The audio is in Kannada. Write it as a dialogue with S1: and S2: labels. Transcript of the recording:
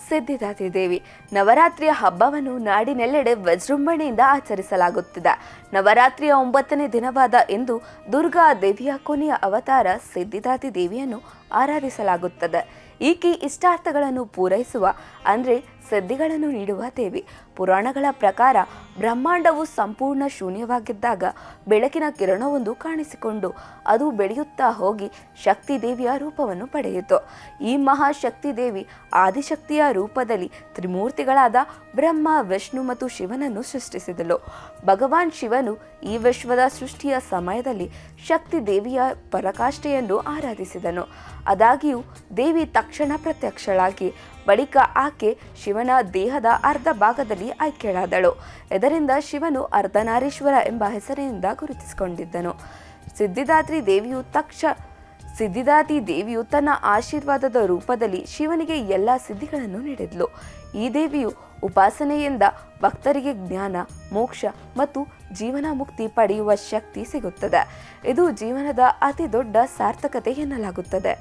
S1: ಸಿದ್ಧಿದಾತ್ರಿ ದೇವಿ. ನವರಾತ್ರಿಯ ಹಬ್ಬವನ್ನು ನಾಡಿನೆಲ್ಲೆಡೆ ವಿಜೃಂಭಣೆಯಿಂದ ಆಚರಿಸಲಾಗುತ್ತಿದೆ. ನವರಾತ್ರಿಯ 9ನೇ ದಿನವಾದ ಇಂದು ದುರ್ಗಾ ದೇವಿಯ ಕೊನೆಯ ಅವತಾರ ಸಿದ್ಧಿದಾತ್ರಿ ದೇವಿಯನ್ನು ಆರಾಧಿಸಲಾಗುತ್ತದೆ. ಈಕೆ ಇಷ್ಟಾರ್ಥಗಳನ್ನು ಪೂರೈಸುವ ಅಂದರೆ ಸಿದ್ಧಿಗಳನ್ನು ನೀಡುವ ದೇವಿ. ಪುರಾಣಗಳ ಪ್ರಕಾರ ಬ್ರಹ್ಮಾಂಡವು ಸಂಪೂರ್ಣ ಶೂನ್ಯವಾಗಿದ್ದಾಗ ಬೆಳಕಿನ ಕಿರಣವೊಂದು ಕಾಣಿಸಿಕೊಂಡು ಅದು ಬೆಳೆಯುತ್ತಾ ಹೋಗಿ ಶಕ್ತಿ ದೇವಿಯ ರೂಪವನ್ನು ಪಡೆಯಿತು. ಈ ಮಹಾಶಕ್ತಿ ದೇವಿ ಆದಿಶಕ್ತಿಯ ರೂಪದಲ್ಲಿ ತ್ರಿಮೂರ್ತಿಗಳಾದ ಬ್ರಹ್ಮ, ವಿಷ್ಣು ಮತ್ತು ಶಿವನನ್ನು ಸೃಷ್ಟಿಸಿದಳು. ಭಗವಾನ್ ಶಿವನು ಈ ವಿಶ್ವದ ಸೃಷ್ಟಿಯ ಸಮಯದಲ್ಲಿ ಶಕ್ತಿ ದೇವಿಯ ಪರಾಕಾಷ್ಠೆಯನ್ನು ಆರಾಧಿಸಿದನು. ಆದಾಗ್ಯೂ ದೇವಿ ತಕ್ಷಣ ಪ್ರತ್ಯಕ್ಷಳಾಗಿ ಬಳಿಕ ಆಕೆ ಶಿವನ ದೇಹದ ಅರ್ಧ ಭಾಗದಲ್ಲಿ ಆಯ್ಕೆಯಾದಳು. ಇದರಿಂದ ಶಿವನು ಅರ್ಧನಾರೀಶ್ವರ ಎಂಬ ಹೆಸರಿನಿಂದ ಗುರುತಿಸಿಕೊಂಡಿದ್ದನು. ಸಿದ್ಧಿದಾತ್ರಿ ದೇವಿಯು ತನ್ನ ಆಶೀರ್ವಾದದ ರೂಪದಲ್ಲಿ ಶಿವನಿಗೆ ಎಲ್ಲ ಸಿದ್ಧಿಗಳನ್ನು ನೀಡಿದ್ಲು. ಈ ದೇವಿಯು ಉಪಾಸನೆಯಿಂದ ಭಕ್ತರಿಗೆ ಜ್ಞಾನ, ಮೋಕ್ಷ ಮತ್ತು ಜೀವನ ಮುಕ್ತಿ ಪಡೆಯುವ ಶಕ್ತಿ ಸಿಗುತ್ತದೆ. ಇದು ಜೀವನದ ಅತಿ ದೊಡ್ಡ ಸಾರ್ಥಕತೆ ಎನ್ನಲಾಗುತ್ತದೆ.